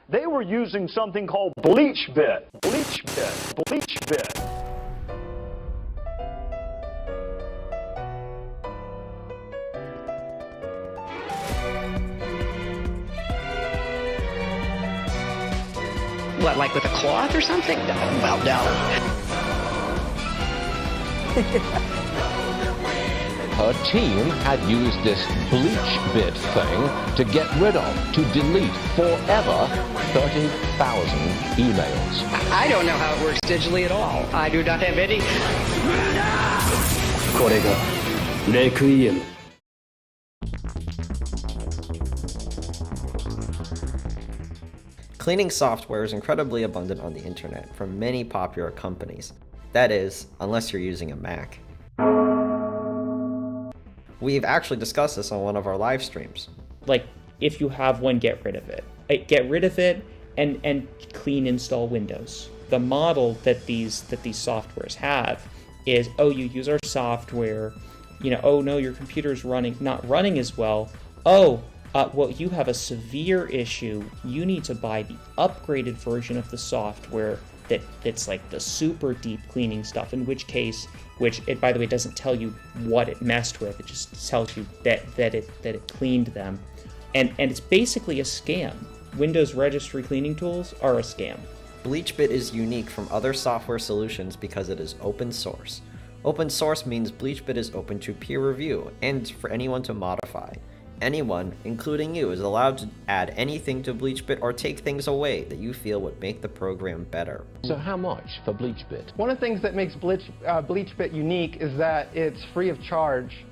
They were using something called Bleachbit. Bleachbit. Bleachbit. What, like with a cloth or something? Well, no. Her team had used this Bleachbit thing to get rid of, to delete forever 30,000 emails. I don't know how it works digitally at all. I do not have any. これがレクイエム。Cleaning software is incredibly abundant on the internet from many popular companies. That is, unless you're using a Mac. We've actually discussed this on one of our live streams. Like, if you have one, get rid of it. Get rid of it and clean install Windows. The model that these softwares have is, oh, you use our software, oh no, your computer's not running as well. Oh, well, you have a severe issue. You need to buy the upgraded version of the software that's like the super deep cleaning stuff, in which case, it, by the way, doesn't tell you what it messed with. It just tells you that it cleaned them. And it's basically a scam. Windows registry cleaning tools are a scam. Bleachbit is unique from other software solutions because it is open source. Open source means Bleachbit is open to peer review and for anyone to modify. Anyone, including you, is allowed to add anything to Bleachbit or take things away that you feel would make the program better. So how much for Bleachbit? One of the things that makes Bleachbit unique is that it's free of charge.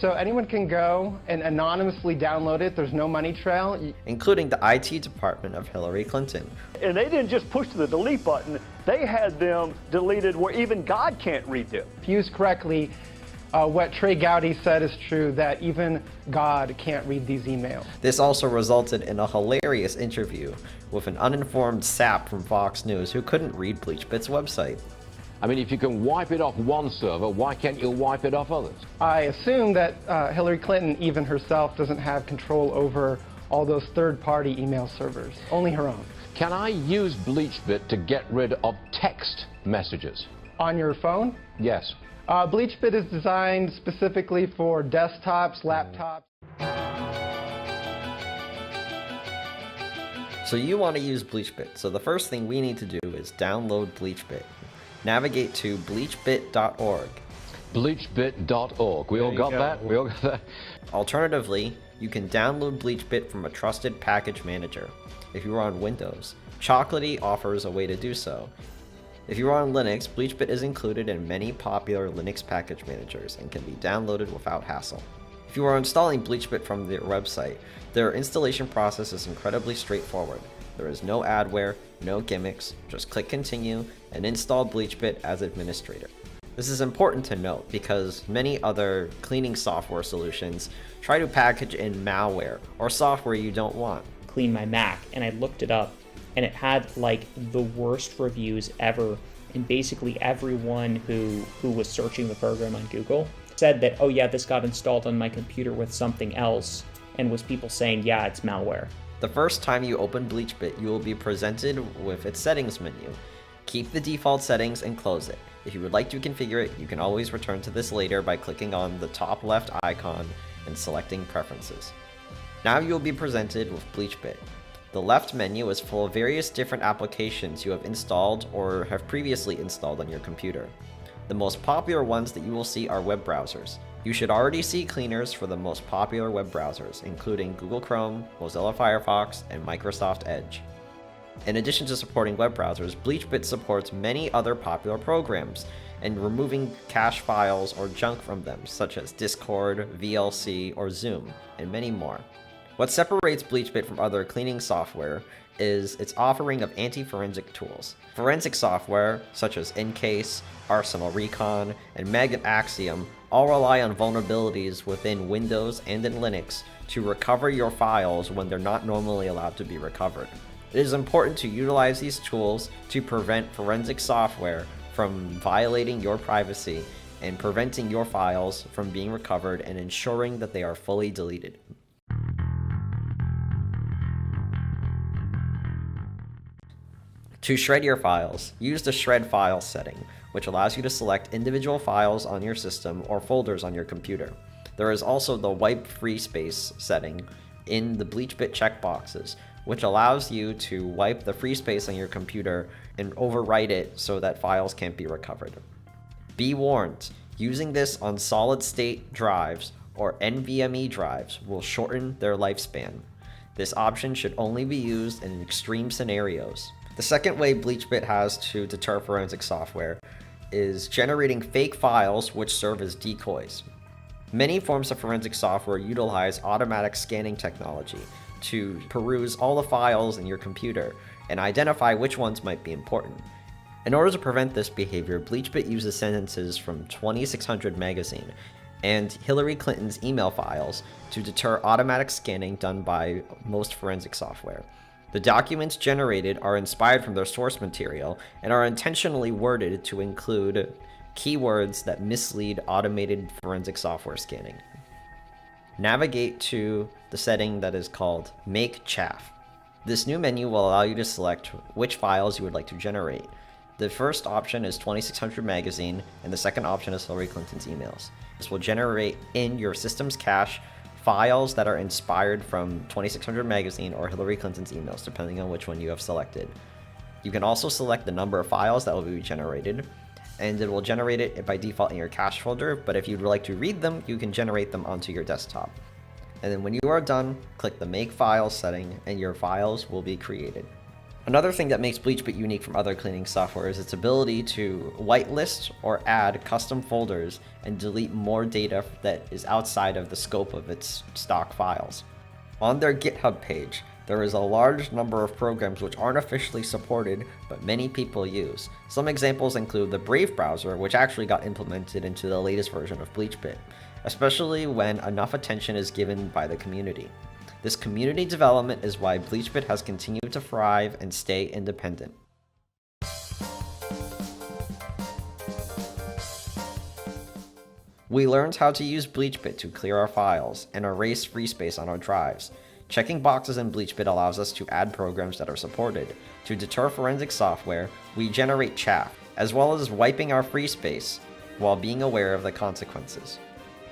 So anyone can go and anonymously download it. There's no money trail. Including the IT department of Hillary Clinton. And they didn't just push the delete button. They had them deleted where even God can't read them. If used correctly, what Trey Gowdy said is true, that even God can't read these emails. This also resulted in a hilarious interview with an uninformed sap from Fox News who couldn't read Bleachbit's website. I mean, if you can wipe it off one server, why can't you wipe it off others? I assume that Hillary Clinton, even herself, doesn't have control over all those third-party email servers, only her own. Can I use Bleachbit to get rid of text messages? On your phone? Yes. Bleachbit is designed specifically for desktops, laptops. So you want to use Bleachbit, so the first thing we need to do is download Bleachbit. Navigate to bleachbit.org. Bleachbit.org. We all got that? We all got that? Alternatively, you can download Bleachbit from a trusted package manager. If you are on Windows, Chocolatey offers a way to do so. If you are on Linux, Bleachbit is included in many popular Linux package managers and can be downloaded without hassle. If you are installing Bleachbit from their website, their installation process is incredibly straightforward. There is no adware, no gimmicks, just click continue and install Bleachbit as administrator. This is important to note because many other cleaning software solutions try to package in malware or software you don't want. Clean my Mac, and I looked it up, and it had like the worst reviews ever. And basically everyone who was searching the program on Google said that, oh yeah, this got installed on my computer with something else, and was people saying, yeah, it's malware. The first time you open Bleachbit, you will be presented with its settings menu. Keep the default settings and close it. If you would like to configure it, you can always return to this later by clicking on the top left icon and selecting Preferences. Now you will be presented with Bleachbit. The left menu is full of various different applications you have installed or have previously installed on your computer. The most popular ones that you will see are web browsers. You should already see cleaners for the most popular web browsers, including Google Chrome, Mozilla Firefox, and Microsoft Edge. In addition to supporting web browsers, Bleachbit supports many other popular programs and removing cache files or junk from them, such as Discord, VLC, or Zoom, and many more. What separates Bleachbit from other cleaning software is its offering of anti-forensic tools. Forensic software, such as Incase, Arsenal Recon, and Magnet Axiom, all rely on vulnerabilities within Windows and in Linux to recover your files when they're not normally allowed to be recovered. It is important to utilize these tools to prevent forensic software from violating your privacy and preventing your files from being recovered and ensuring that they are fully deleted. To shred your files, use the Shred Files setting, which allows you to select individual files on your system or folders on your computer. There is also the Wipe Free Space setting in the Bleachbit checkboxes, which allows you to wipe the free space on your computer and overwrite it so that files can't be recovered. Be warned, using this on solid-state drives or NVMe drives will shorten their lifespan. This option should only be used in extreme scenarios. The second way Bleachbit has to deter forensic software is generating fake files which serve as decoys. Many forms of forensic software utilize automatic scanning technology to peruse all the files in your computer and identify which ones might be important. In order to prevent this behavior, Bleachbit uses sentences from 2600 magazine and Hillary Clinton's email files to deter automatic scanning done by most forensic software. The documents generated are inspired from their source material and are intentionally worded to include keywords that mislead automated forensic software scanning. Navigate to the setting that is called Make Chaff. This new menu will allow you to select which files you would like to generate. The first option is 2600 magazine, and the second option is Hillary Clinton's emails. This will generate in your system's cache files that are inspired from 2600 magazine or Hillary Clinton's emails, depending on which one you have selected. You can also select the number of files that will be generated, and it will generate it by default in your cache folder, but if you'd like to read them, you can generate them onto your desktop. And then when you are done, click the Make Files setting, and your files will be created. Another thing that makes Bleachbit unique from other cleaning software is its ability to whitelist or add custom folders and delete more data that is outside of the scope of its stock files. On their GitHub page, there is a large number of programs which aren't officially supported, but many people use. Some examples include the Brave browser, which actually got implemented into the latest version of Bleachbit, especially when enough attention is given by the community. This community development is why Bleachbit has continued to thrive and stay independent. We learned how to use Bleachbit to clear our files and erase free space on our drives. Checking boxes in Bleachbit allows us to add programs that are supported. To deter forensic software, we generate chaff, as well as wiping our free space while being aware of the consequences.